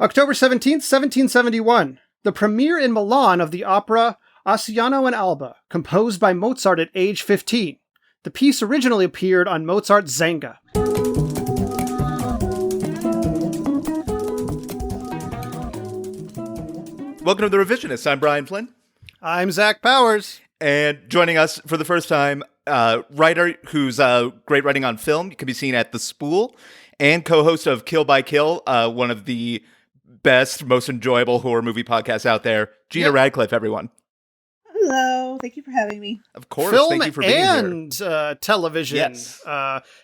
October 17th, 1771. The premiere in Milan of the opera Asciano and Alba, composed by Mozart at age 15. The piece originally appeared on Mozart's Xanga. Welcome to The Revisionists. I'm Brian Flynn. I'm Zach Powers. And joining us for the first time, writer who's great writing on film. You can be seen at The Spool, and co-host of Kill by Kill, one of the best, most enjoyable horror movie podcasts out there, Gina Radcliffe, everyone. Hello. Thank you for having me. Of course. Film thank you for being and television. Yes.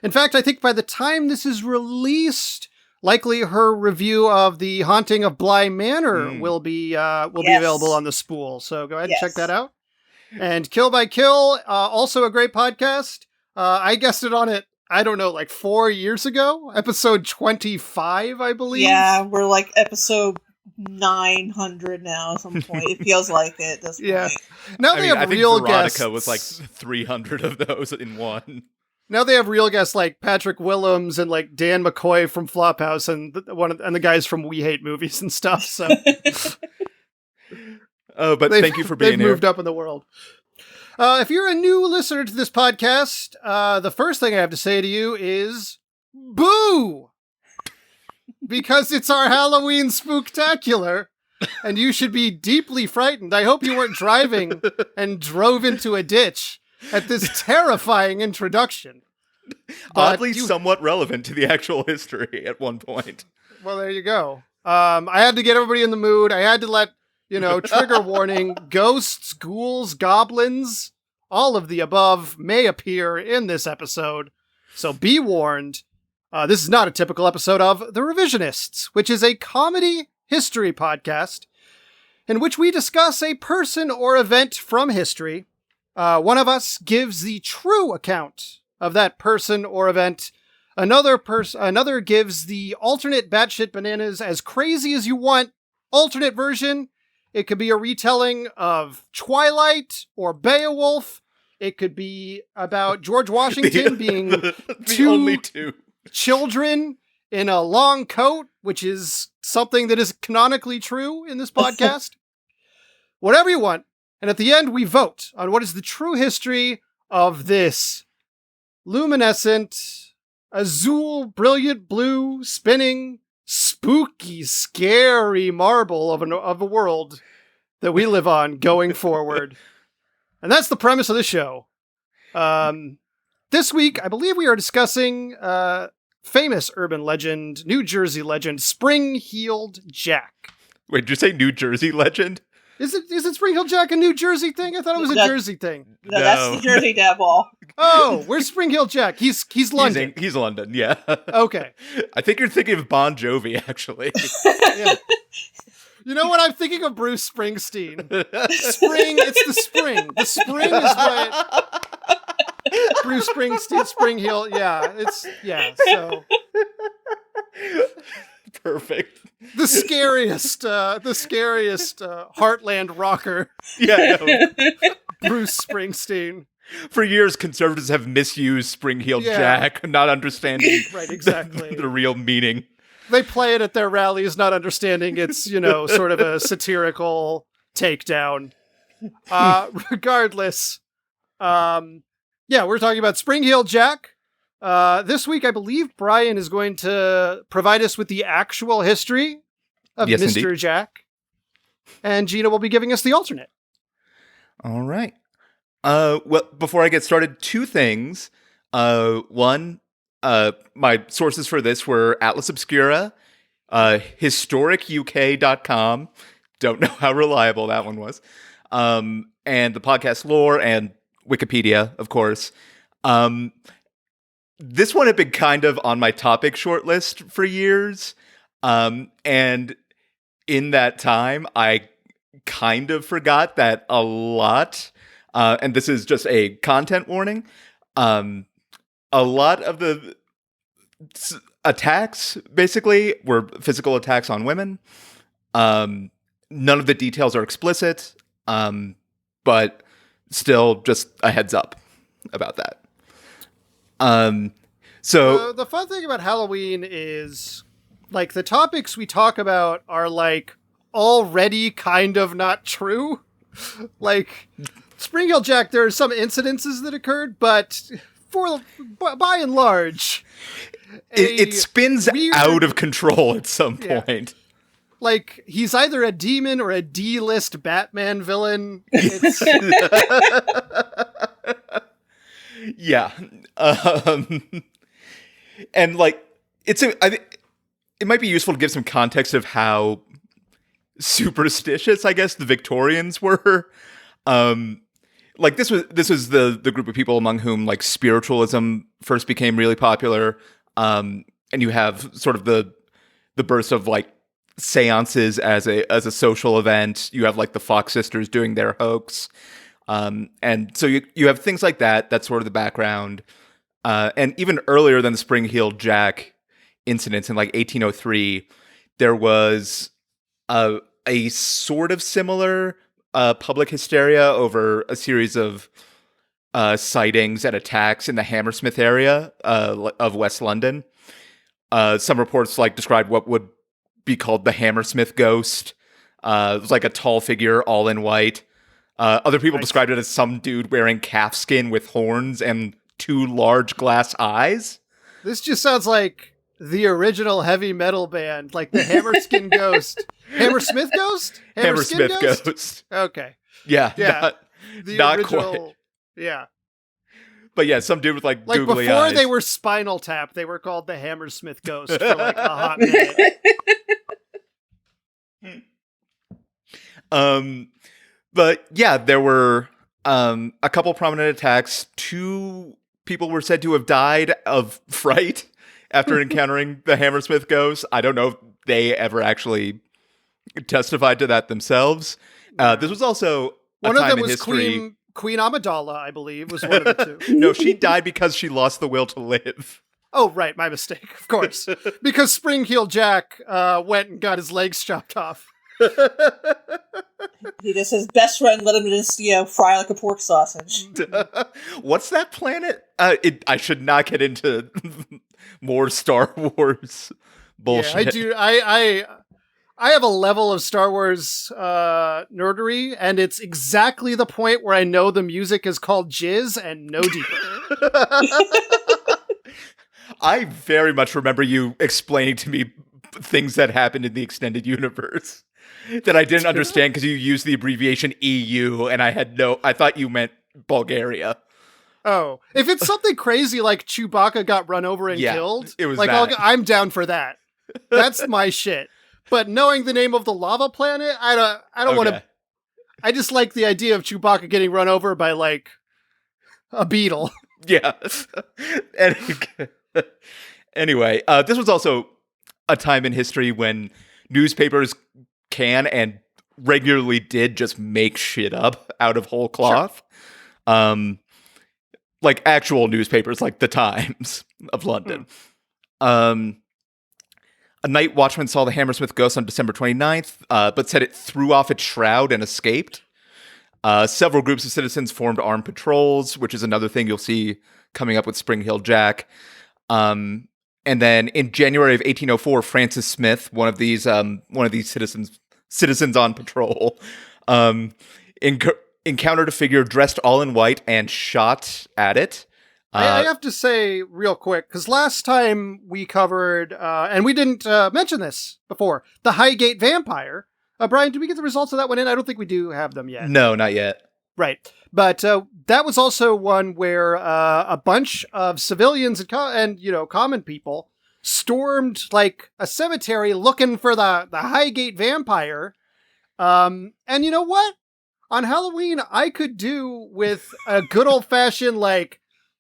In fact, I think by the time this is released, likely her review of The Haunting of Bly Manor will be available on The Spool. So go ahead and check that out. And Kill by Kill, also a great podcast. I guessed it on it, I don't know, like 4 years ago, episode 25, I believe. Yeah, we're like episode 900 now at some point. It feels like it at this point. Yeah. Now they have I think real Veronica guests. was like 300 of those in one. Now they have real guests like Patrick Willems and like Dan McCoy from Flophouse and the guys from We Hate Movies and stuff. So, but thank you for being here. They've moved up in the world. If you're a new listener to this podcast, the first thing I have to say to you is boo! Because it's our Halloween spooktacular, and you should be deeply frightened. I hope you weren't driving and drove into a ditch at this terrifying introduction. Oddly somewhat relevant to the actual history at one point. Well, there you go. I had to get everybody in the mood. I had to let, trigger warning, ghosts, ghouls, goblins, all of the above may appear in this episode. So be warned. This is not a typical episode of The Revisionists, which is a comedy history podcast in which we discuss a person or event from history. One of us gives the true account of that person or event. Another gives the alternate batshit bananas, as crazy as you want alternate version. It could be a retelling of Twilight or Beowulf. It could be about George Washington being only two children in a long coat, which is something that is canonically true in this podcast. Whatever you want. And at the end, we vote on what is the true history of this luminescent, azul, brilliant blue, spinning, spooky, scary marble of a world that we live on going forward. And that's the premise of the show. This week, I believe we are discussing famous urban legend, New Jersey legend, Spring-Heeled Jack. Wait, did you say New Jersey legend? Is it Spring-Heeled Jack a New Jersey thing? I thought it was a Jersey thing. No, that's the Jersey Devil. Oh, where's Spring-Heeled Jack? He's London. He's London, yeah. Okay. I think you're thinking of Bon Jovi, actually. Yeah. You know what? I'm thinking of Bruce Springsteen. Spring, it's the spring. The spring is what Bruce Springsteen, Spring-Heeled. So. Perfect. The scariest heartland rocker. Yeah, no. Bruce Springsteen. For years, conservatives have misused Spring-Heeled Jack, not understanding right, exactly. the real meaning. They play it at their rallies, not understanding it's, sort of a satirical takedown. Regardless, we're talking about Spring-Heeled Jack. This week, I believe Brian is going to provide us with the actual history of Mr. Indeed. Jack. And Gina will be giving us the alternate. All right. Well, before I get started, two things. One, my sources for this were Atlas Obscura, historicuk.com. Don't know how reliable that one was. And the podcast lore and Wikipedia, of course. This one had been kind of on my topic shortlist for years. And in that time, I kind of forgot that a lot. And this is just a content warning. A lot of the attacks, basically, were physical attacks on women. None of the details are explicit, but still just a heads up about that. So the fun thing about Halloween is like the topics we talk about are like already kind of not true. Like Spring Hill Jack, there are some incidences that occurred, but by and large, It spins weird- out of control at some Yeah. point. like he's either a demon or a D-list Batman villain. It's, Yeah. And like it might be useful to give some context of how superstitious, I guess, the Victorians were. Like this was the group of people among whom like spiritualism first became really popular. And you have sort of the burst of like seances as a social event. You have like the Fox sisters doing their hoax. And so you have things like that. That's sort of the background. And even earlier than the Spring Heel Jack incidents in like 1803, there was a sort of similar public hysteria over a series of sightings and attacks in the Hammersmith area of West London. Some reports like described what would be called the Hammersmith ghost. It was like a tall figure, all in white. Other people described it as some dude wearing calfskin with horns and 2 large glass eyes. this just sounds like the original heavy metal band, like the Hammerskin Ghost. Hammersmith Ghost? Hammerskin Hammersmith ghost. Okay. Yeah. Yeah. Not original, quite. Yeah. But yeah, some dude with like Like googly before eyes. they were Spinal Tap, they were called the Hammersmith Ghost for like a hot minute. But yeah, there were a couple prominent attacks. 2 people were said to have died of fright after encountering the Hammersmith ghost. I don't know if they ever actually testified to that themselves. This was also a One of time them in was history. Queen Amidala, I believe, was one of the 2. No, she died because she lost the will to live. Oh, right, my mistake, of course. Because Spring Heel Jack went and got his legs chopped off. He just his best friend let him just fry like a pork sausage. What's that planet? I should not get into more Star Wars bullshit. Yeah, I do. I have a level of Star Wars nerdery, and it's exactly the point where I know the music is called Jizz and no deeper. I very much remember you explaining to me things that happened in the extended universe that I didn't understand because you used the abbreviation EU, and I thought you meant Bulgaria. Oh, if it's something crazy like Chewbacca got run over and Yeah, killed, it was like that. I'm down for that. That's my shit. But knowing the name of the lava planet, I don't want to. I just like the idea of Chewbacca getting run over by like a beetle. Yeah. Anyway, this was also a time in history when newspapers can and regularly did just make shit up out of whole cloth. Like actual newspapers like the Times of London. A night watchman saw the Hammersmith ghost on December 29th, but said it threw off its shroud and escaped. Several groups of citizens formed armed patrols, which is another thing you'll see coming up with Spring Hill Jack. And then in January of 1804, Francis Smith, one of these citizens on patrol, encountered a figure dressed all in white and shot at it. I have to say real quick, because last time we covered, and we didn't mention this before, the Highgate Vampire. Brian, did we get the results of that one in? I don't think we do have them yet. No, not yet. Right. But that was also one where a bunch of civilians and common people stormed like a cemetery looking for the Highgate Vampire. And you know what? On Halloween, I could do with a good old-fashioned, like,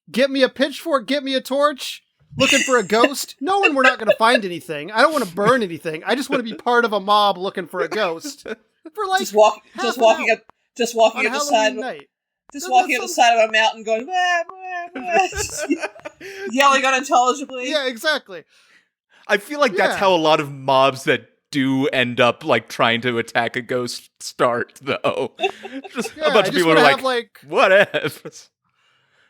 get me a pitchfork, get me a torch, looking for a ghost. Knowing we're not going to find anything. I don't want to burn anything. I just want to be part of a mob looking for a ghost. For like just walking up the Halloween side, night. just walking up the side of a mountain, going wah, wah, wah, just yelling unintelligibly. Yeah, exactly. I feel like that's how a lot of mobs that do end up like trying to attack a ghost start, though. Just a bunch of people are like, what if?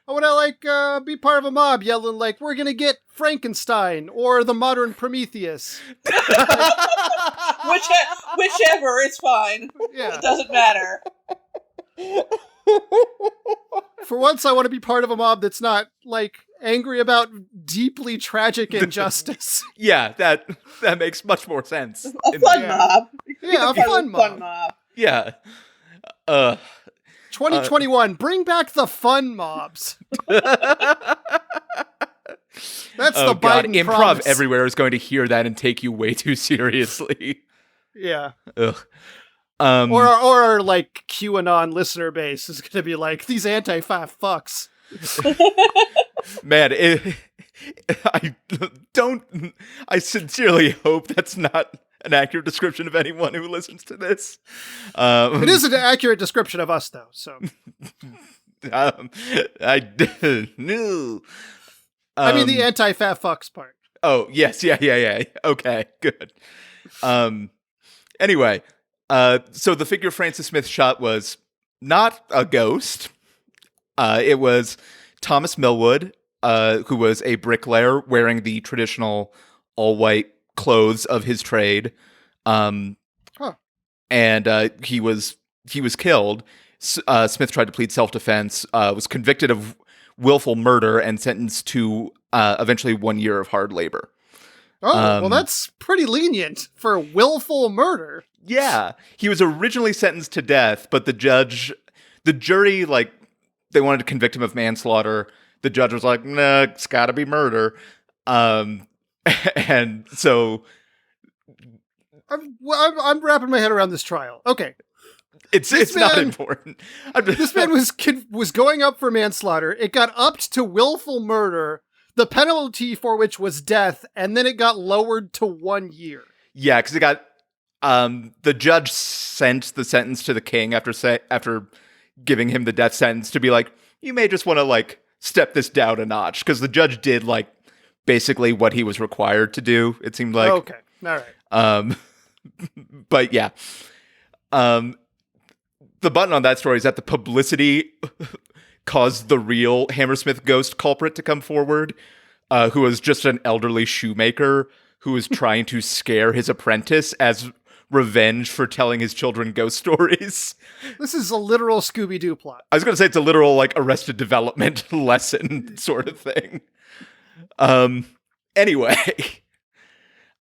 I want to like be part of a mob yelling like, "We're gonna get Frankenstein or the modern Prometheus." Whichever, it's fine. Yeah. It doesn't matter. For once, I want to be part of a mob that's not like angry about deeply tragic injustice. Yeah, that makes much more sense. A fun Yeah. mob. Yeah, a Part of fun mob. mob. Yeah. 2021, bring back the fun mobs. That's Oh the god, Biden improv promise. everywhere is going to hear that and take you way too seriously. Yeah. Ugh. Or like QAnon listener base is going to be like, these anti-5 fucks. Man, I sincerely hope that's not an accurate description of anyone who listens to this. It is an accurate description of us, though. So I knew. I mean the anti-fat fucks part. Oh yes, yeah. Okay, good. Anyway, so the figure Francis Smith shot was not a ghost. It was Thomas Millwood, who was a bricklayer wearing the traditional all-white clothes of his trade. And he was killed. Smith tried to plead self-defense, was convicted of willful murder, and sentenced to eventually 1 year of hard labor. Oh, well, that's pretty lenient for willful murder. Yeah, he was originally sentenced to death, but the jury, like, they wanted to convict him of manslaughter. The judge was like, "Nah, it's got to be murder." And so I'm wrapping my head around this trial. Okay, it's not important. this man was going up for manslaughter. It got upped to willful murder, the penalty for which was death, and then it got lowered to 1 year. Yeah, because it got the judge sent the sentence to the king after giving him the death sentence to be like, you may just want to like step this down a notch, because the judge did like basically what he was required to do. It seemed like Okay, all right. But yeah, the button on that story is that the publicity caused the real Hammersmith ghost culprit to come forward, who was just an elderly shoemaker who was trying to scare his apprentice as revenge for telling his children ghost stories. This is a literal Scooby-Doo plot. I was going to say it's a literal like Arrested Development lesson sort of thing. Anyway,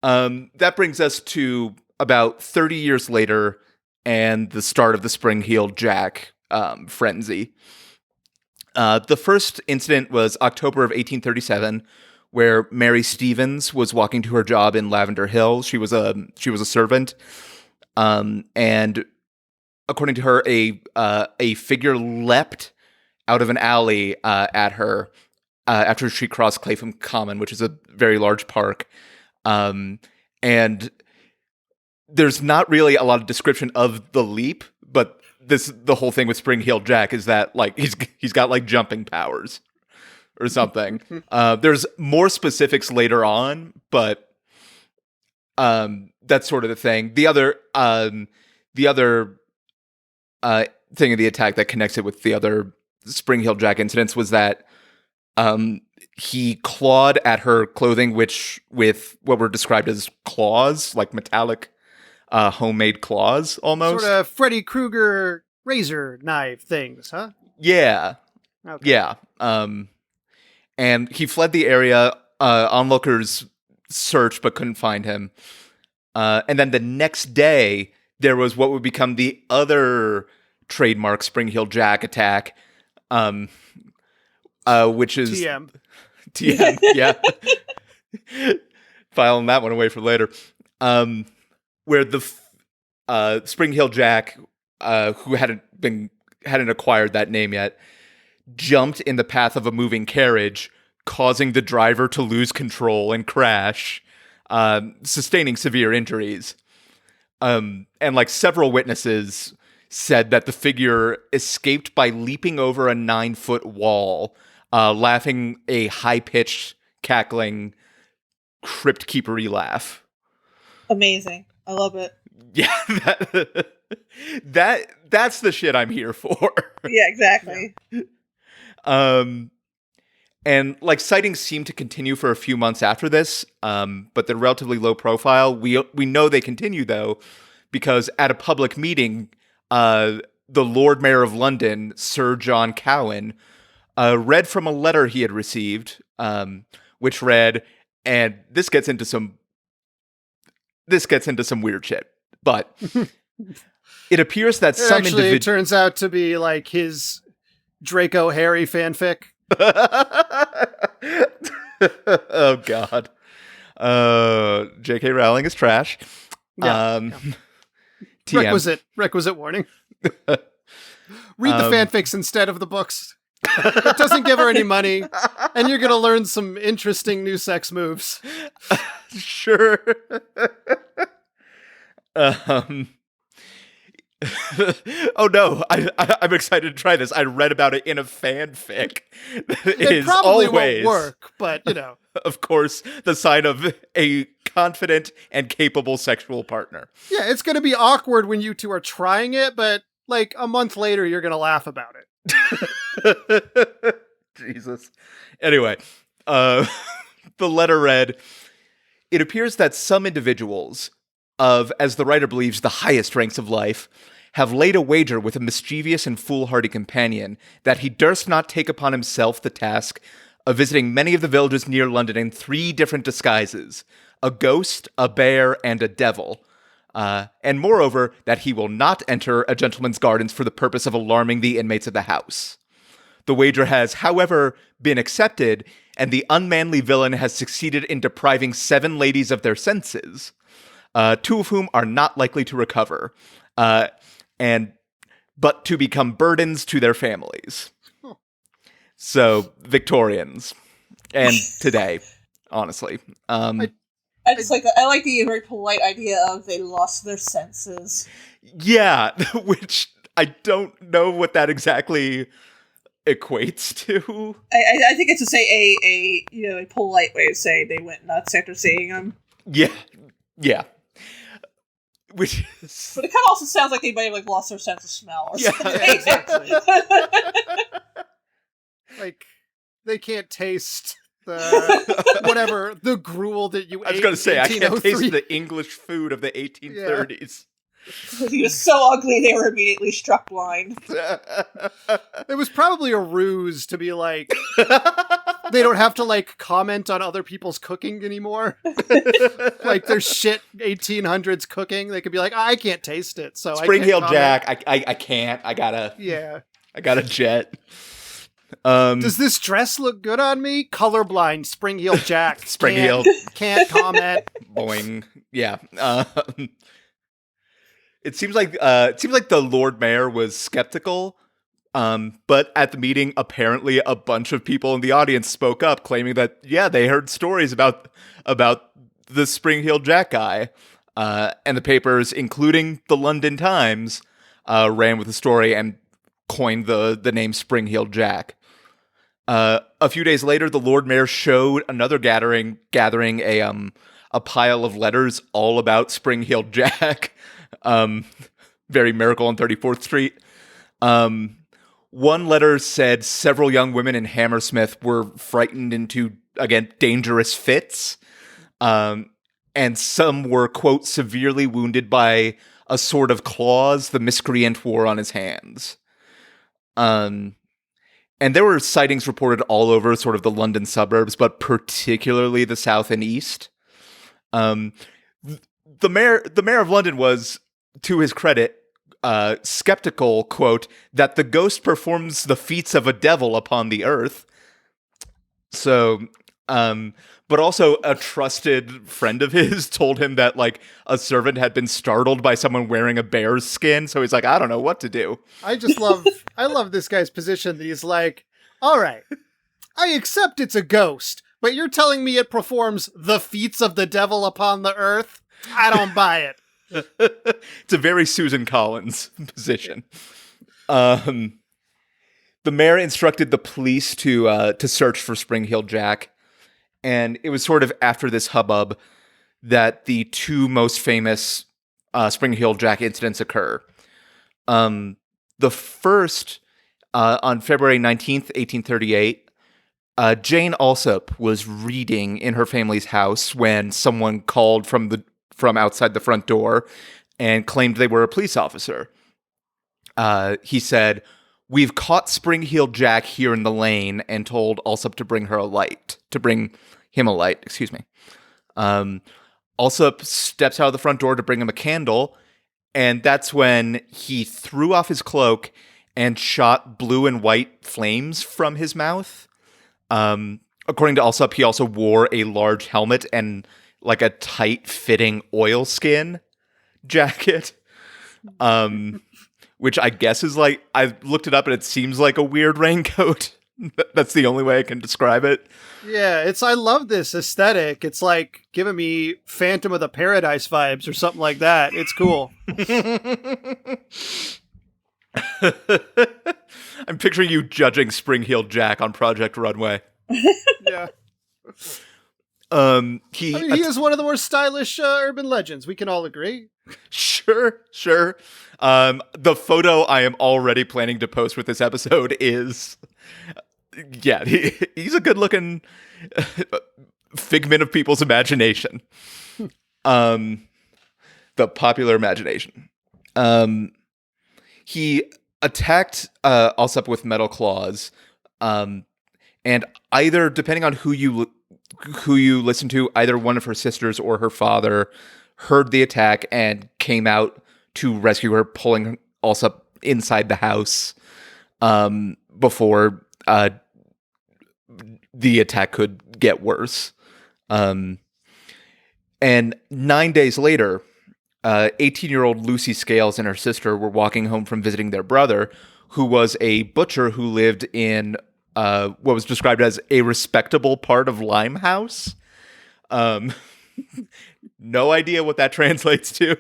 that brings us to about 30 years later and the start of the Spring-Heeled Jack frenzy. The first incident was October of 1837, where Mary Stevens was walking to her job in Lavender Hill. She was a servant, and according to her, a figure leapt out of an alley at her after she crossed Clapham Common, which is a very large park. And there's not really a lot of description of the leap, but the whole thing with Spring-Heeled Jack is that like he's got like jumping powers or something. There's more specifics later on, but that's sort of the thing. The other thing of the attack that connects it with the other Spring-Heeled Jack incidents was that he clawed at her clothing, with what were described as claws, like metallic homemade claws almost. Sort of Freddy Krueger razor knife things, huh? Yeah. Okay. Yeah. And he fled the area. Onlookers searched but couldn't find him. And then the next day, there was what would become the other trademark Spring-Heeled Jack attack, which is TM. TM, yeah. Filing that one away for later. Where the Spring-Heeled Jack, who hadn't acquired that name yet, jumped in the path of a moving carriage, causing the driver to lose control and crash, sustaining severe injuries. And like several witnesses said that the figure escaped by leaping over a 9-foot wall, laughing a high-pitched, cackling, crypt keepery laugh. Amazing. I love it. Yeah, that's the shit I'm here for. Yeah, exactly. And like sightings seem to continue for a few months after this, but they're relatively low profile. We know they continue though, because at a public meeting, the Lord Mayor of London, Sir John Cowan, read from a letter he had received, which read, and this gets into some weird shit, but it appears that some Actually, it individual turns out to be like his Draco Harry fanfic. Oh God. J.K. Rowling is trash. Yeah, TM. Requisite warning. Read the fanfics instead of the books. It doesn't give her any money, and you're gonna learn some interesting new sex moves. Sure. Oh no, I'm excited to try this. I read about it in a fanfic. It probably won't work, but you know. Of course, the sign of a confident and capable sexual partner. Yeah, it's gonna be awkward when you two are trying it, but like a month later, you're gonna laugh about it. Jesus. Anyway, the letter read, "It appears that some individuals of, as the writer believes, the highest ranks of life, have laid a wager with a mischievous and foolhardy companion that he durst not take upon himself the task of visiting many of the villages near London in 3 different disguises, a ghost, a bear, and a devil. And moreover, that he will not enter a gentleman's gardens for the purpose of alarming the inmates of the house. The wager has, however, been accepted, and the unmanly villain has succeeded in depriving 7 ladies of their senses, 2 of whom are not likely to recover, but to become burdens to their families." So, Victorians. And today, honestly. I like the very polite idea of they lost their senses. Yeah, which I don't know what that exactly equates to. I think it's to say a polite way of saying they went nuts after seeing them. Yeah. Which is... But it kind of also sounds like they might have like lost their sense of smell or something. Yeah, exactly. Like, they can't taste the gruel that you ate. I was going to say, I can't taste 1803. the English food of the 1830s. He was so ugly they were immediately struck blind. It was probably a ruse to be like, they don't have to like comment on other people's cooking anymore. Like their shit 1800s cooking, they could be like, I can't taste it, so Spring I Heel can't Jack, I can't. I got a jet. Does this dress look good on me? Colorblind, Spring Heel Jack. Spring Heel. Can't comment. Boing. Yeah. It seems like the Lord Mayor was skeptical, but at the meeting, apparently a bunch of people in the audience spoke up, claiming that they heard stories about the Spring Heel Jack guy, and the papers, including the London Times, ran with the story and coined the name Spring Heel Jack. A few days later, the Lord Mayor showed another gathering a pile of letters all about Spring Heel Jack. Very Miracle on 34th Street. One letter said several young women in Hammersmith were frightened into, again, dangerous fits. And some were, quote, severely wounded by a sort of claws the miscreant wore on his hands. And there were sightings reported all over sort of the London suburbs, but particularly the south and east. The mayor of London was, to his credit, skeptical, quote, that the ghost performs the feats of a devil upon the earth. So, but also a trusted friend of his told him that like a servant had been startled by someone wearing a bear's skin. So he's like, I don't know what to do. I love this guy's position that he's like, all right, I accept it's a ghost, but you're telling me it performs the feats of the devil upon the earth? I don't buy it. It's a very Susan Collins position. The mayor instructed the police to search for Spring Heel Jack, and it was sort of after this hubbub that the 2 most famous Spring Heel Jack incidents occur. The first on February 19th, 1838, Jane Alsop was reading in her family's house when someone called from outside the front door and claimed they were a police officer. He said, "We've caught Spring-Heeled Jack here in the lane," and told Alsop to bring him a light. Excuse me. Alsop steps out of the front door to bring him a candle, and that's when he threw off his cloak and shot blue and white flames from his mouth. According to Alsop, he also wore a large helmet and like a tight-fitting oilskin jacket, which I guess is like, I looked it up and it seems like a weird raincoat. That's the only way I can describe it. Yeah, I love this aesthetic. It's like giving me Phantom of the Paradise vibes or something like that. It's cool. I'm picturing you judging Spring-Heeled Jack on Project Runway. Yeah. He is one of the more stylish urban legends. We can all agree. Sure. The photo I am already planning to post with this episode is, he's a good-looking figment of people's imagination. The popular imagination. He attacked Alsop with metal claws, and either, depending on who you listen to, either one of her sisters or her father heard the attack and came out to rescue her, pulling Alsop inside the house before the attack could get worse. And 9 days later, 18-year-old Lucy Scales and her sister were walking home from visiting their brother, who was a butcher who lived in what was described as a respectable part of Limehouse. No idea what that translates to.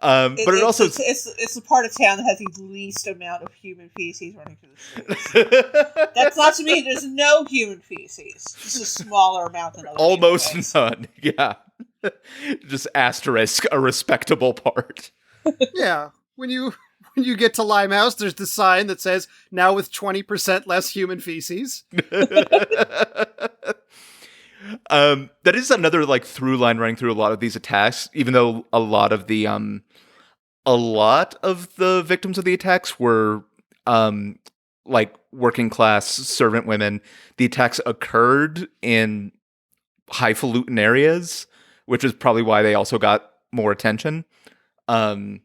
But it's a part of town that has the least amount of human feces running through the streets. That's not to mean there's no human feces. Just a smaller amount than other almost none. Yeah. Just asterisk a respectable part. Yeah. When you get to Limehouse, there's the sign that says, "Now with 20% less human feces." That is another like through line running through a lot of these attacks, even though a lot of the victims of the attacks were like working class servant women. The attacks occurred in highfalutin areas, which is probably why they also got more attention. And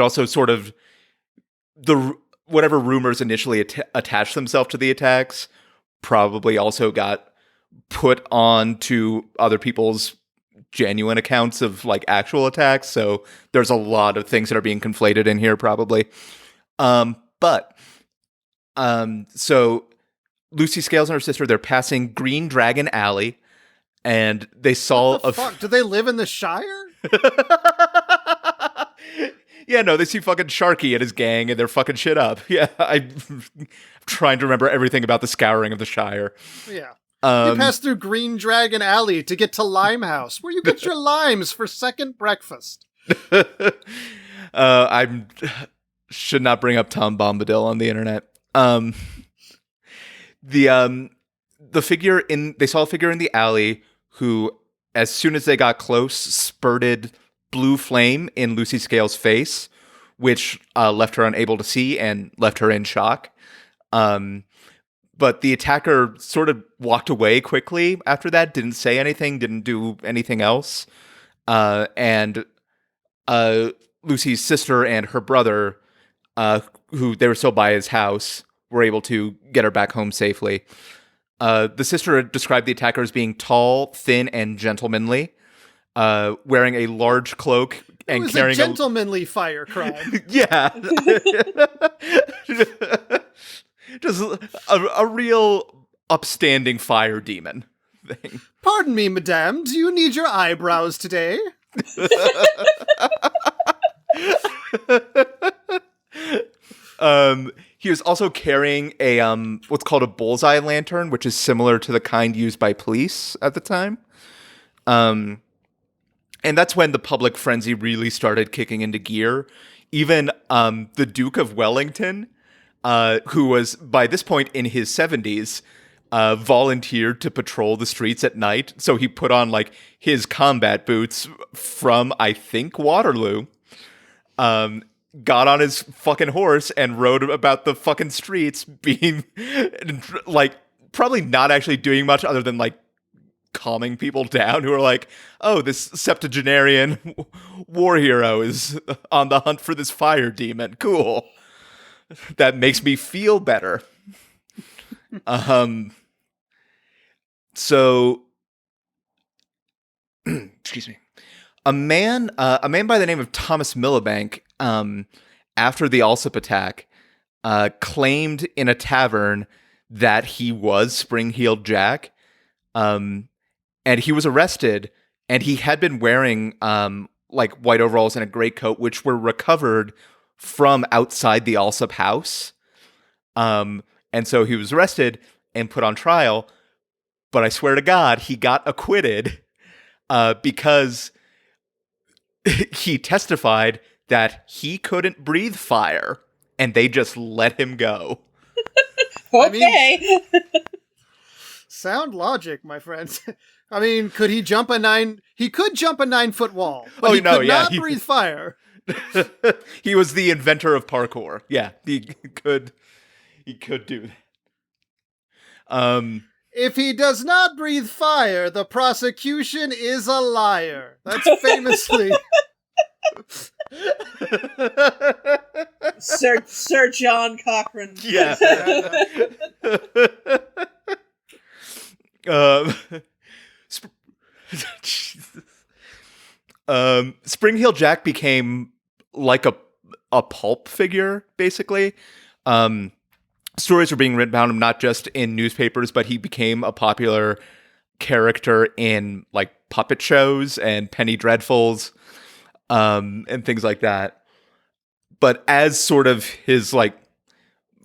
also sort of whatever rumors initially attached themselves to the attacks probably also got put on to other people's genuine accounts of like actual attacks. So there's a lot of things that are being conflated in here probably. So Lucy Scales and her sister, they're passing Green Dragon Alley, and they saw fuck? Do they live in the Shire? Yeah, no, they see fucking Sharky and his gang, and they're fucking shit up. Yeah, I'm trying to remember everything about the Scouring of the Shire. Yeah. You pass through Green Dragon Alley to get to Limehouse, where you get your limes for second breakfast. I should not bring up Tom Bombadil on the internet. They saw a figure in the alley who, as soon as they got close, spurted blue flame in Lucy Scales' face, which left her unable to see and left her in shock. But the attacker sort of walked away quickly after that, didn't say anything, didn't do anything else. And Lucy's sister and her brother, who they were still by his house, were able to get her back home safely. The sister described the attacker as being tall, thin, and gentlemanly, wearing a large cloak and carrying a gentlemanly fire crime. Yeah. Just a real upstanding fire demon thing. Pardon me, madame, do you need your eyebrows today? He was also carrying a what's called a bullseye lantern, which is similar to the kind used by police at the time. And that's when the public frenzy really started kicking into gear. Even the Duke of Wellington, who was by this point in his 70s, volunteered to patrol the streets at night. So he put on like his combat boots from, I think, Waterloo. Got on his fucking horse and rode about the fucking streets, being like probably not actually doing much other than like calming people down who are like, oh, this septuagenarian war hero is on the hunt for this fire demon. Cool. That makes me feel better. So, excuse me. A man by the name of Thomas Miliband, after the Alsop attack, claimed in a tavern that he was Spring-Heeled Jack, and he was arrested. And he had been wearing like white overalls and a gray coat, which were recovered from outside the Alsop house. And so he was arrested and put on trial. But I swear to God, he got acquitted because he testified that he couldn't breathe fire, and they just let him go. Okay. Sound logic, my friends. I mean, could he jump a 9? He could jump a 9-foot wall. But he could not breathe fire. He was the inventor of parkour. Yeah, he could do that. If he does not breathe fire, the prosecution is a liar. That's famously Sir John Cochrane. Yeah. Spring-Heeled Jack became like a pulp figure, basically. Stories were being written about him not just in newspapers, but he became a popular character in like puppet shows and Penny Dreadfuls, and things like that. But as sort of his like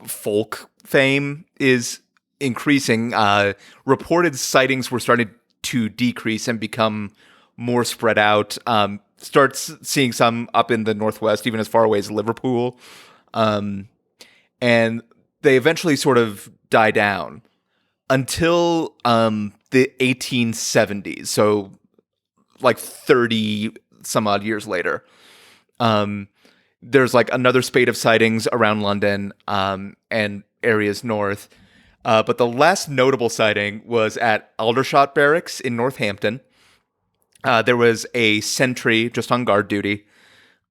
folk fame is increasing, reported sightings were starting to decrease and become more spread out. Starts seeing some up in the Northwest, even as far away as Liverpool. And they eventually sort of die down until the 1870s. So like 30 some odd years later. There's like another spate of sightings around London and areas north. But the last notable sighting was at Aldershot Barracks in Northampton. There was a sentry just on guard duty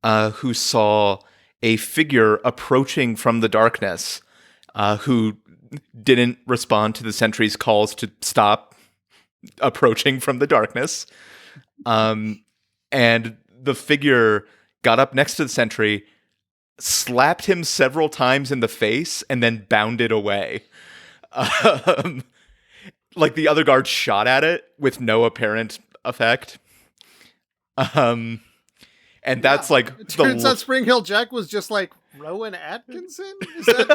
who saw a figure approaching from the darkness, who didn't respond to the sentry's calls to stop approaching from the darkness. And the figure got up next to the sentry, slapped him several times in the face, and then bounded away. Like the other guards shot at it with no apparent effect. And that's like it turns out Spring-Heeled Jack was just like Rowan Atkinson? Is that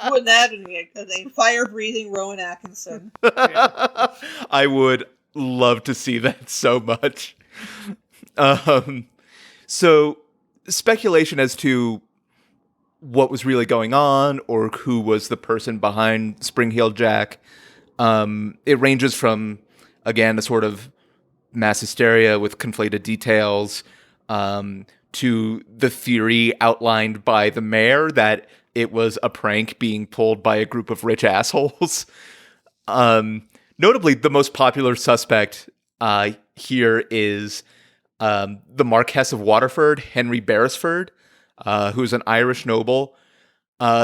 Wouldn't that be a fire-breathing Rowan Atkinson? Yeah. I would love to see that so much. So speculation as to what was really going on or who was the person behind Spring-Heeled Jack, it ranges from, again, a sort of mass hysteria with conflated details, to the theory outlined by the mayor that it was a prank being pulled by a group of rich assholes. Notably, the most popular suspect here is the Marquess of Waterford, Henry Beresford, who's an Irish noble.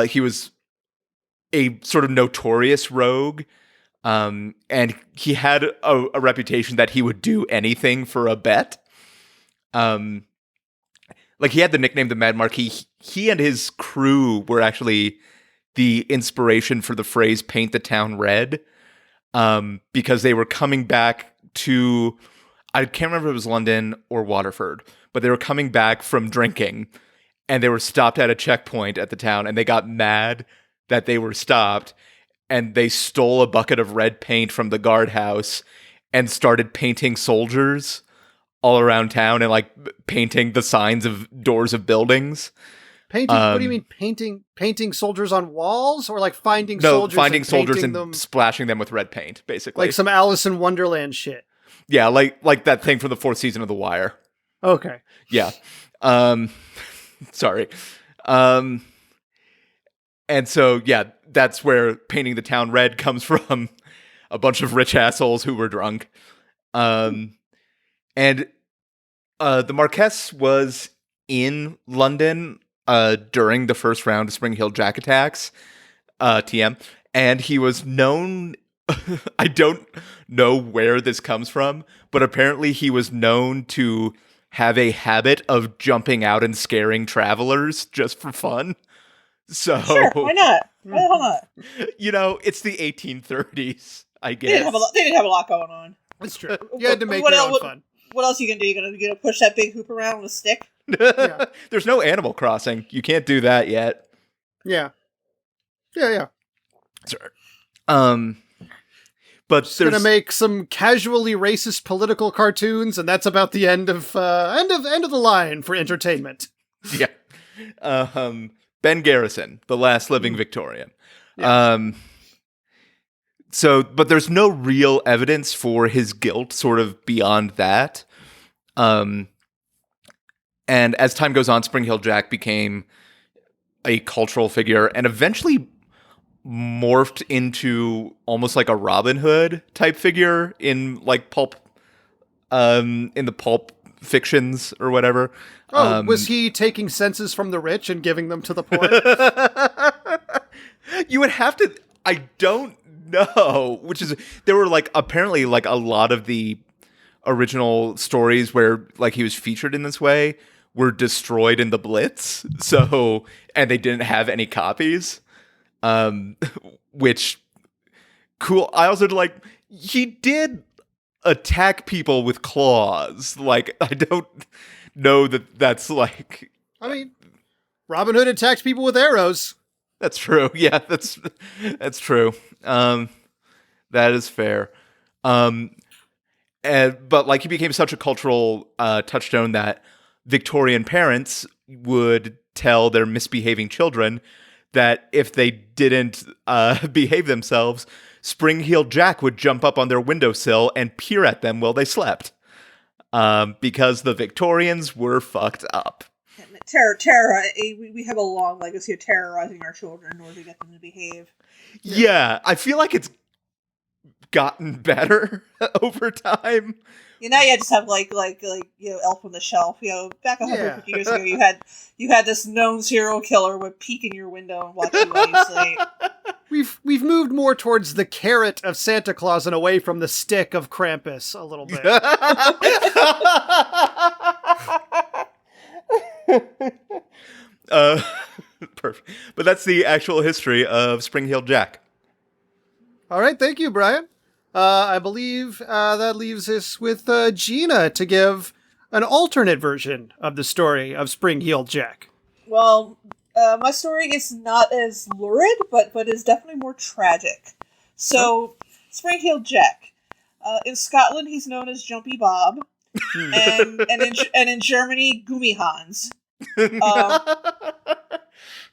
He was a sort of notorious rogue, and he had a reputation that he would do anything for a bet. Like he had the nickname the Mad Marquis. He and his crew were actually the inspiration for the phrase "paint the town red," because they were coming back to, I can't remember if it was London or Waterford, but they were coming back from drinking, and they were stopped at a checkpoint at the town, and they got mad that they were stopped, and they stole a bucket of red paint from the guardhouse and started painting soldiers all around town and like painting the signs of doors of buildings. Painting? What do you mean painting soldiers on walls, or like finding soldiers? No, finding and soldiers painting and them, splashing them with red paint, basically. like some Alice in Wonderland shit. Yeah, like that thing from the 4th season of The Wire. Okay. Yeah. Sorry. And so, yeah, that's where painting the town red comes from. A bunch of rich assholes who were drunk. And the Marquess was in London during the first round of Spring Hill Jack attacks, TM, and he was known... I don't know where this comes from, but apparently he was known to have a habit of jumping out and scaring travelers just for fun. So, Sure, why not? Why the hell not? You know, it's the 1830s, I They didn't guess. have a lot going on. It's true. You had to make What your else- own fun. What else are you gonna do? You gonna push that big hoop around with a stick? Yeah. There's no Animal Crossing. You can't do that yet. Yeah. Yeah. Sure. But Just there's gonna make some casually racist political cartoons, and that's about the end of the line for entertainment. yeah. Ben Garrison, the last living Victorian. Yeah. So, but there's no real evidence for his guilt, sort of beyond that. And as time goes on, Spring Hill Jack became a cultural figure and eventually morphed into almost like a Robin Hood type figure in like pulp, in the pulp fictions or whatever. Oh, was he taking census from the rich and giving them to the poor? You would have to. I don't know. Which is, there were like apparently like a lot of the original stories where like he was featured in this way were destroyed in the Blitz. So, and they didn't have any copies. Which cool. I also like, he did attack people with claws. Like, I don't know that's like, I mean, Robin Hood attacked people with arrows. that's true. Yeah, that's true. That is fair. But like, he became such a cultural touchstone that Victorian parents would tell their misbehaving children that if they didn't behave themselves, Spring Heel Jack would jump up on their windowsill and peer at them while they slept. Because the Victorians were fucked up. Terror. We have a long legacy of terrorizing our children in order to get them to behave. Yeah, I feel like it's gotten better over time. You know, you just have like Elf on the Shelf. You know, back 150 years ago, you had this known serial killer would peek in your window and watch you while you sleep. We've moved more towards the carrot of Santa Claus and away from the stick of Krampus a little bit. Perfect. But that's the actual history of Spring Heel Jack. All right, thank you, Brian. I believe that leaves us with Gina to give an alternate version of the story of Spring Heel Jack. Well, my story is not as lurid, but is definitely more tragic. So, Spring Heel Jack. In Scotland, he's known as Jumpy Bob, and in Germany, Gummi Hans.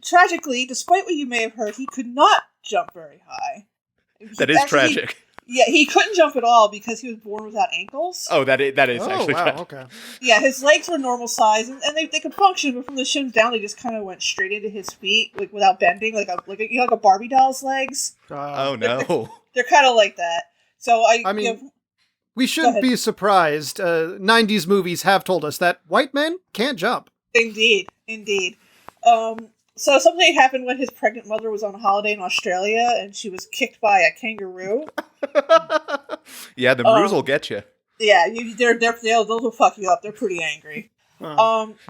Tragically, despite what you may have heard, he could not jump very high. That is tragic. He couldn't jump at all because he was born without ankles. Oh, that is Oh, actually wow, tragic. okay. Yeah, his legs were normal size, and they could function, but from the shins down, they just kind of went straight into his feet, like without bending, like a Barbie doll's legs. Oh no. They're kind of like that. So I mean, we shouldn't be surprised. 90s movies have told us that white men can't jump. Indeed. So something happened when his pregnant mother was on holiday in Australia, and she was kicked by a kangaroo. Yeah, the Roos will get you. Yeah, they'll fuck you up. They're pretty angry.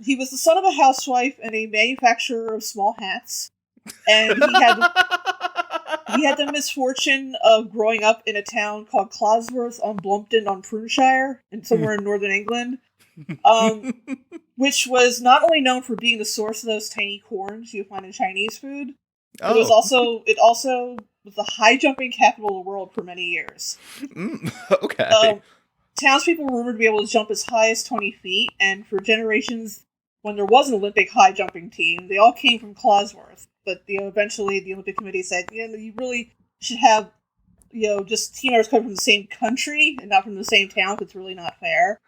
He was the son of a housewife and a manufacturer of small hats, and he had the misfortune of growing up in a town called Closworth on Blumpton on Pruneshire, somewhere in northern England. Which was not only known for being the source of those tiny corns you find in Chinese food, but it also was the high jumping capital of the world for many years. Okay. Townspeople were rumored to be able to jump as high as 20 feet, and for generations, when there was an Olympic high jumping team, they all came from Closworth. But eventually the Olympic Committee said, you really should have just team members come from the same country and not from the same town. 'Cause it's really not fair.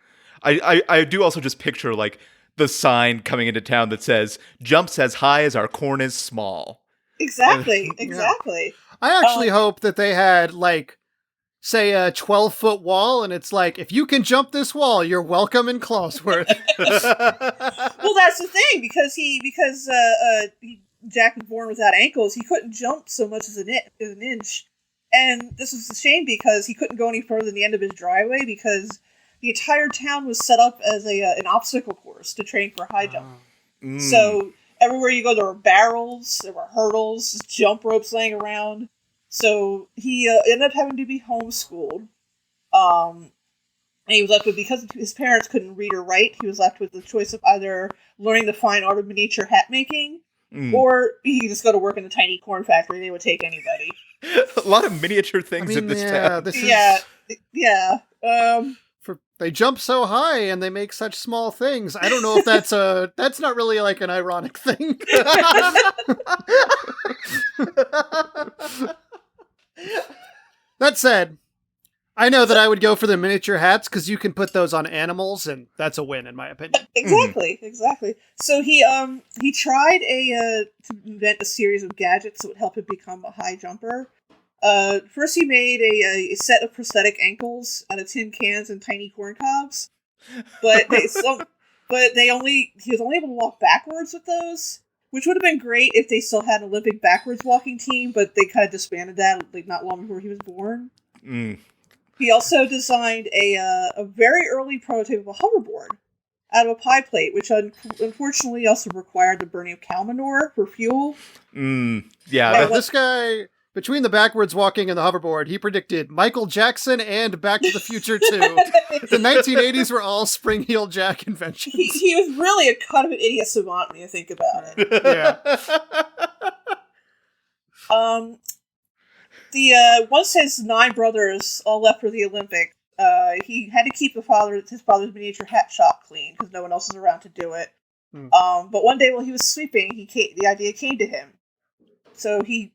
I do also just picture like the sign coming into town that says "Jumps as high as our corn is small." Exactly. I actually hope that they had like, say, a 12-foot wall, and it's like, if you can jump this wall, you're welcome in Closworth. Well, that's the thing, because Jack was born without ankles. He couldn't jump so much as an inch, and this was a shame because he couldn't go any further than the end of his driveway because the entire town was set up as an obstacle course to train for high jump. So everywhere you go, there were barrels, there were hurdles, jump ropes laying around. So he ended up having to be homeschooled. And he was left with, because his parents couldn't read or write, he was left with the choice of either learning the fine art of miniature hat making, or he could just go to work in the tiny corn factory. They would take anybody. A lot of miniature things in this town. They jump so high and they make such small things. I don't know if that's not really like an ironic thing. That said, I know that I would go for the miniature hats because you can put those on animals, and that's a win in my opinion. Exactly. So he tried to invent a series of gadgets that would help him become a high jumper. First he made a set of prosthetic ankles out of tin cans and tiny corn cobs, but he was only able to walk backwards with those, which would have been great if they still had an Olympic backwards walking team, but they kind of disbanded that like not long before he was born. He also designed a very early prototype of a hoverboard out of a pie plate, which unfortunately also required the burning of cow manure for fuel. This guy, between the backwards walking and the hoverboard, he predicted Michael Jackson and Back to the Future 2. The 1980s were all Spring-Heeled Jack inventions. He was really a kind of an idiot savant when you think about it. Yeah. Once his 9 brothers all left for the Olympics, he had to keep his father's miniature hat shop clean because no one else was around to do it. But one day while he was sweeping, the idea came to him. So he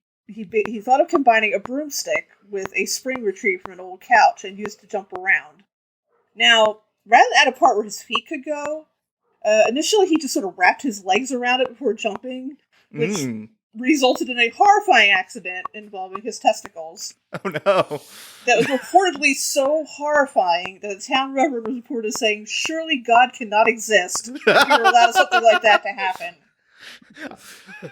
thought of combining a broomstick with a spring retrieved from an old couch and used to jump around. Now, rather than add a part where his feet could go, initially he just sort of wrapped his legs around it before jumping, which resulted in a horrifying accident involving his testicles. Oh no. That was reportedly so horrifying that a town reverend was reported as saying, "Surely God cannot exist if you allow something like that to happen."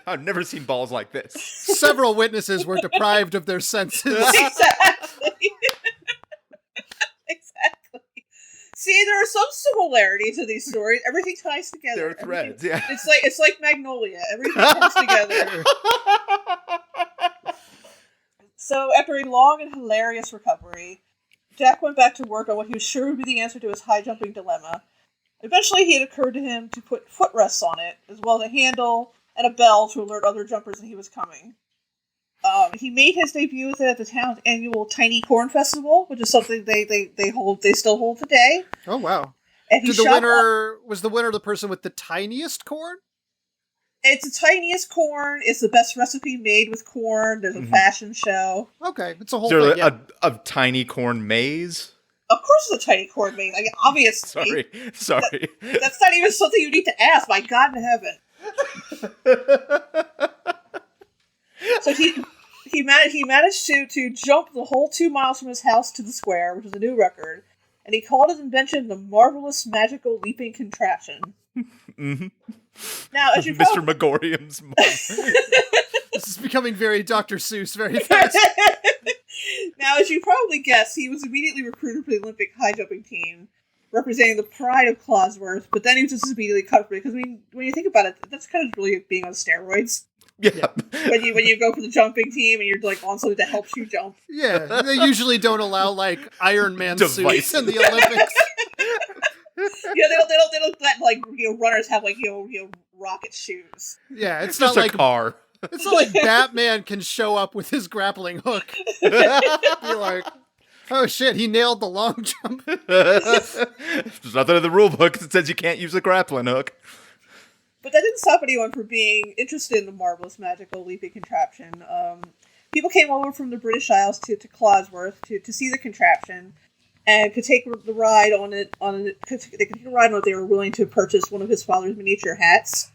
I've never seen balls like this. Several witnesses were deprived of their senses. Exactly. See, there are some similarities to these stories. Everything ties together. There are threads, yeah. It's like Magnolia. Everything comes together. So, after a long and hilarious recovery, Jack went back to work on what he was sure would be the answer to his high jumping dilemma. Eventually, it occurred to him to put footrests on it, as well as a handle and a bell to alert other jumpers that he was coming. He made his debut with it at the town's annual Tiny Corn Festival, which is something they still hold today. Oh wow! And was the winner the person with the tiniest corn? It's the tiniest corn. It's the best recipe made with corn. There's a fashion show. Okay, it's a whole thing. Yeah. A tiny corn maze. Of course, it's a tiny corn maze. Like, obviously. Sorry. That's not even something you need to ask. My God in heaven. So he managed to jump the whole 2 miles from his house to the square, which is a new record, and he called his invention the marvelous magical leaping contraption. Now, as you Mr. Megorium's mom. This is becoming very Dr. Seuss very fast. Now, as you probably guessed, he was immediately recruited for the Olympic high jumping team, representing the pride of Closworth, but then he was just immediately cut for it, because when you think about it, that's kind of really being on steroids. Yeah. When you go for the jumping team and you're like on something that helps you jump. Yeah, they usually don't allow like Iron Man suits in the Olympics. Yeah, they don't let like runners have like rocket shoes. Yeah, it's just not like a car. It's not like Batman can show up with his grappling hook. Be like, oh shit, he nailed the long jump. There's nothing in the rule book that says you can't use a grappling hook. But that didn't stop anyone from being interested in the marvelous magical leaping contraption. People came over from the British Isles to Closworth to see the contraption, and could take the ride on it. They could take a ride on it. They were willing to purchase one of his father's miniature hats,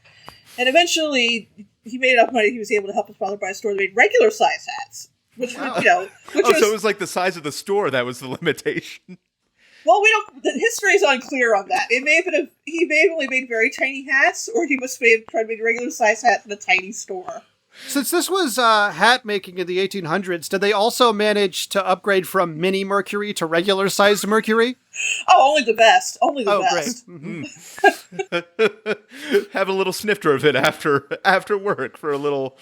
and eventually he made enough money. He was able to help his father buy a store that made regular size hats, which Wow. was, So it was like the size of the store that was the limitation. Well, we don't. The history is unclear on that. It may have been he may have only made very tiny hats, or he must have tried to make regular size hats in a tiny store. Since this was hat making in the 1800s, did they also manage to upgrade from mini Mercury to regular sized Mercury? Oh, only the best. Only the Oh, best. great. Mhm. Have a little snifter of it after work for a little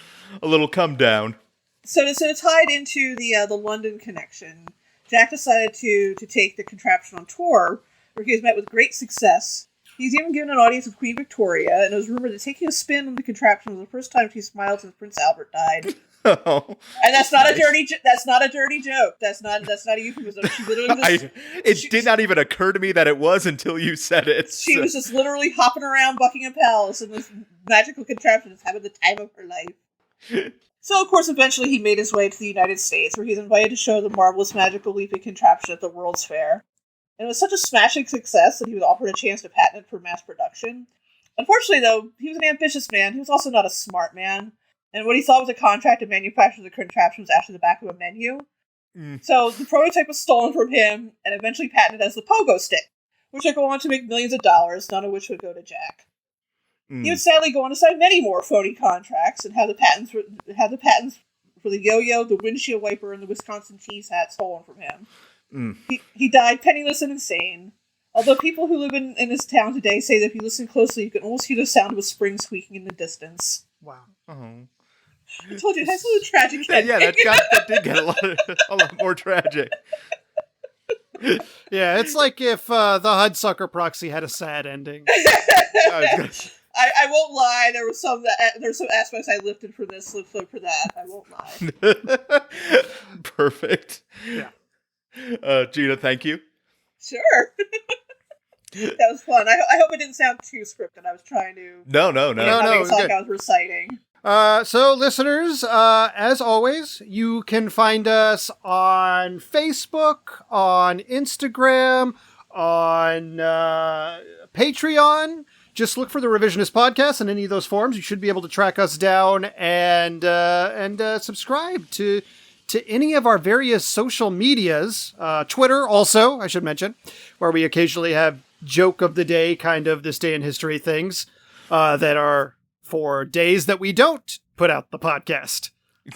come down. So tied into the London connection, Jack decided to take the contraption on tour, where he was met with great success. He's even given an audience with Queen Victoria, and it was rumored that taking a spin on the contraption was the first time she smiled since Prince Albert died. Oh, And that's not nice. a dirty. That's not a dirty joke. That's not a euphemism. She literally just, it did not even occur to me that it was until you said it. she was just literally hopping around Buckingham Palace in this magical contraption, just having the time of her life. So, of course, eventually he made his way to the United States, where he's invited to show the marvelous magical leaping contraption at the World's Fair. And it was such a smashing success that he was offered a chance to patent it for mass production. Unfortunately, though, he was an ambitious man. He was also not a smart man. And what he thought was a contract to manufacture the contraption was actually the back of a menu. So the prototype was stolen from him and eventually patented as the pogo stick, which would go on to make millions of dollars, none of which would go to Jack. He would sadly go on to sign many more phony contracts and have the patents for the yo-yo, the windshield wiper, and the Wisconsin cheese hat stolen from him. He died penniless and insane. Although people who live in this town today say that if you listen closely, you can almost hear the sound of a spring squeaking in the distance. Wow. Oh. I told you, it has a little tragic ending. Yeah, that did get a lot more tragic. Yeah, it's like if the Hudsucker proxy had a sad ending. I won't lie. There were some aspects I lifted for this, lifted for that. I won't lie. Perfect. Yeah. Gina, thank you. Sure. That was fun. I hope it didn't sound too scripted. I was trying to. No. No, Make it it's sound good. like I was reciting. So, listeners, as always, you can find us on Facebook, on Instagram, on Patreon. Just look for the Revisionist Podcast in any of those forms. You should be able to track us down and subscribe to any of our various social medias. Twitter, also, I should mention, where we occasionally have joke of the day, kind of this day in history things that are for days that we don't put out the podcast.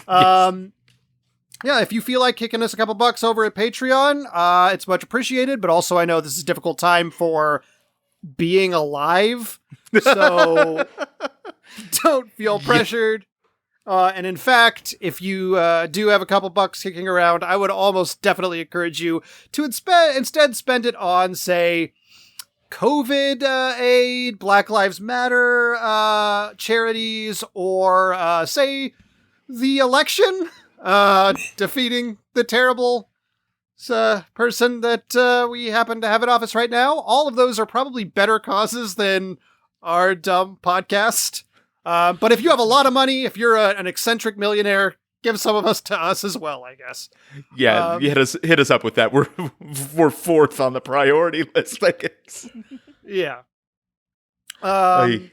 Yeah, if you feel like kicking us a couple bucks over at Patreon, it's much appreciated, but also I know this is a difficult time for being alive, so don't feel pressured. And in fact, if you do have a couple bucks kicking around, I would almost definitely encourage you to instead spend it on, say, COVID aid, Black Lives Matter charities, or say the election, defeating the terrible person that we happen to have in office right now. All of those are probably better causes than our dumb podcast. But if you have a lot of money, if you're an eccentric millionaire, give some of us to us as well, I guess. Yeah, you hit us up with that. We're fourth on the priority list, I guess. Yeah. Aye.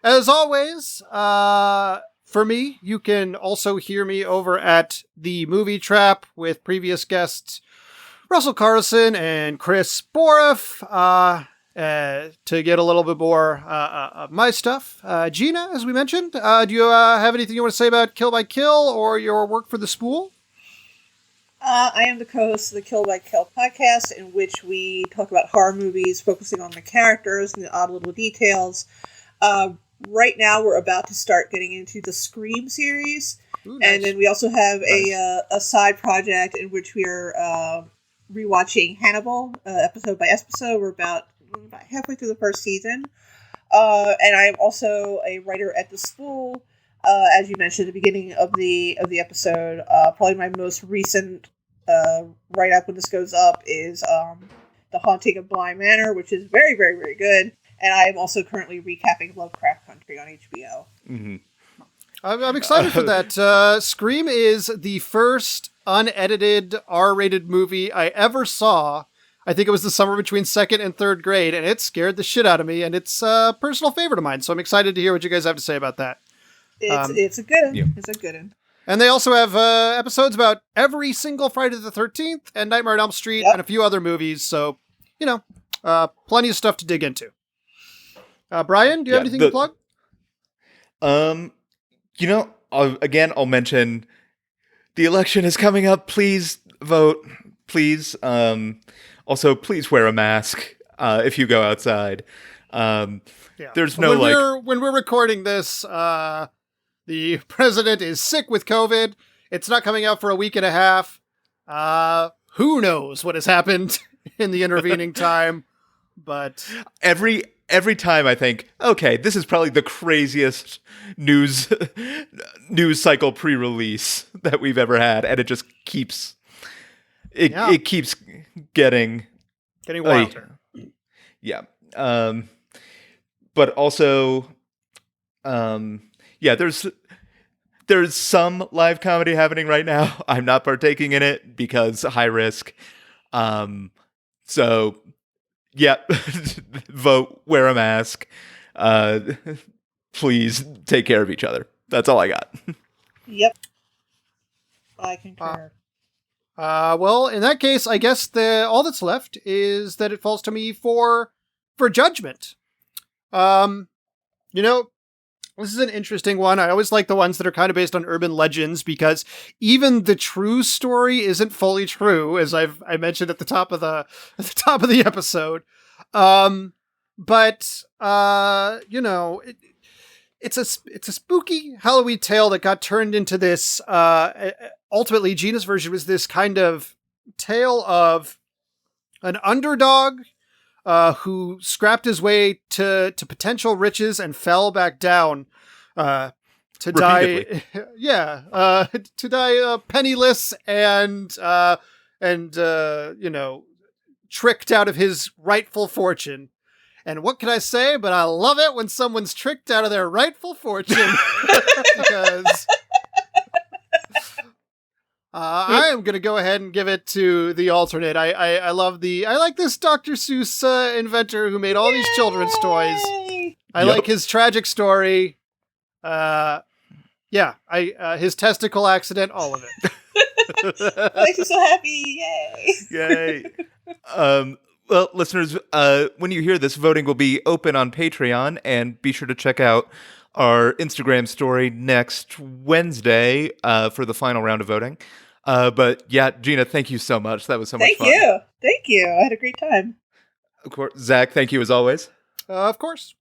As always, for me, you can also hear me over at the Movie Trap with previous guests Russell Carlson and Chris Boroff to get a little bit more of my stuff. Gina, as we mentioned, do you have anything you want to say about Kill by Kill or your work for the Spool? I am the co-host of the Kill by Kill podcast, in which we talk about horror movies, focusing on the characters and the odd little details. Right now, we're about to start getting into the Scream series, Ooh, nice. and then we also have a side project in which we are rewatching Hannibal episode by episode. We're about halfway through the first season, and I'm also a writer at the Spool. As you mentioned at the beginning of the episode, probably my most recent write-up when this goes up is The Haunting of Bly Manor, which is very, very, very good. And I am also currently recapping Lovecraft Country on HBO. Mm-hmm. I'm excited for that. Scream is the first unedited R-rated movie I ever saw. I think it was the summer between 2nd and 3rd grade, and it scared the shit out of me, and it's a personal favorite of mine, so I'm excited to hear what you guys have to say about that. It's a good one. Yeah. It's a good one. And they also have episodes about every single Friday the 13th and Nightmare on Elm Street and a few other movies, so, plenty of stuff to dig into. Brian, do you have anything to plug? I'll mention the election is coming up. Please vote. Please. Also, please wear a mask if you go outside. There's no when we're recording this, the president is sick with COVID. It's not coming out for a week and a half. Who knows what has happened in the intervening time? But every time I think, okay, this is probably the craziest news cycle pre-release that we've ever had, and it just keeps it keeps getting wilder. Yeah. But also, there's some live comedy happening right now. I'm not partaking in it because high risk. So, yeah, vote, wear a mask. Please take care of each other. That's all I got. Yep. I concur. Well, in that case, I guess all that's left is that it falls to me for judgment. This is an interesting one. I always like the ones that are kind of based on urban legends because even the true story isn't fully true, as I mentioned at the top of the episode. It's a spooky Halloween tale that got turned into this. Ultimately, Gina's version was this kind of tale of an underdog who scrapped his way to potential riches and fell back down to Repeatedly. die. To die penniless and tricked out of his rightful fortune. And what can I say? But I love it when someone's tricked out of their rightful fortune because. I am going to go ahead and give it to the alternate. I like this Dr. Seuss inventor who made all these children's toys. I like his tragic story. His testicle accident, all of it. Makes me so happy. Yay. Yay. Well, listeners, when you hear this, voting will be open on Patreon, and be sure to check out our Instagram story next Wednesday for the final round of voting. But yeah, Gina, thank you so much. That was so much fun. Thank you. I had a great time. Of course. Zach, thank you as always. Of course.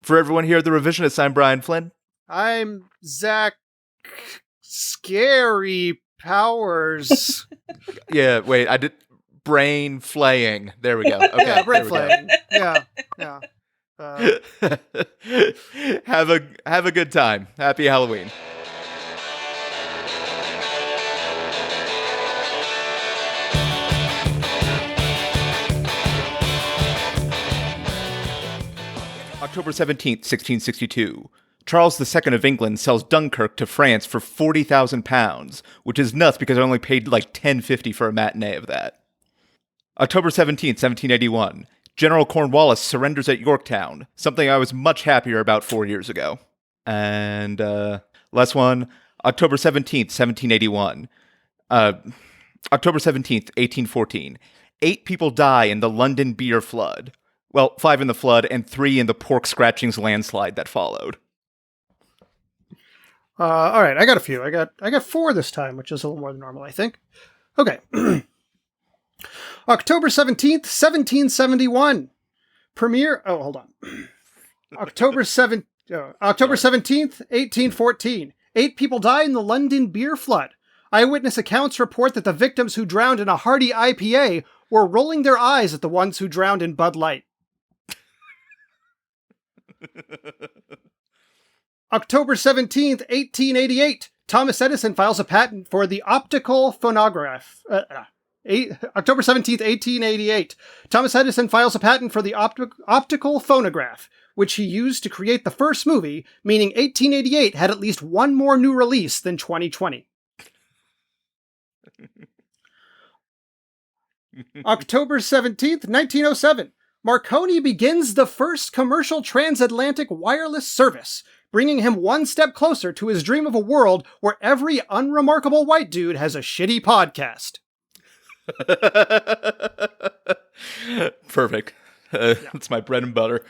For everyone here at The Revisionists, I'm Brian Flynn. I'm Zach Scary Powers. Yeah, wait, I did brain flaying. There we go. Okay, yeah, brain flaying. Yeah. Have a good time. Happy Halloween. October 17th, 1662. Charles II of England sells Dunkirk to France for £40,000, which is nuts because I only paid like $10.50 for a matinee of that. October 17th, 1781. General Cornwallis surrenders at Yorktown, something I was much happier about 4 years ago. And last one, October 17th, 1781. October 17th, 1814. 8 people die in the London beer flood. Well, 5 in the flood and 3 in the pork scratchings landslide that followed. All right, I got a few. I got 4 this time, which is a little more than normal, I think. Okay. October 17th, 1771. Hold on. October 17th, 1814. 8 people die in the London beer flood. Eyewitness accounts report that the victims who drowned in a hearty IPA were rolling their eyes at the ones who drowned in Bud Light. October 17th, 1888. Thomas Edison files a patent for the optical phonograph. October 17th, 1888, Thomas Edison files a patent for the optical phonograph, which he used to create the first movie, meaning 1888 had at least one more new release than 2020. October 17th, 1907, Marconi begins the first commercial transatlantic wireless service, bringing him one step closer to his dream of a world where every unremarkable white dude has a shitty podcast. Perfect. It's my bread and butter.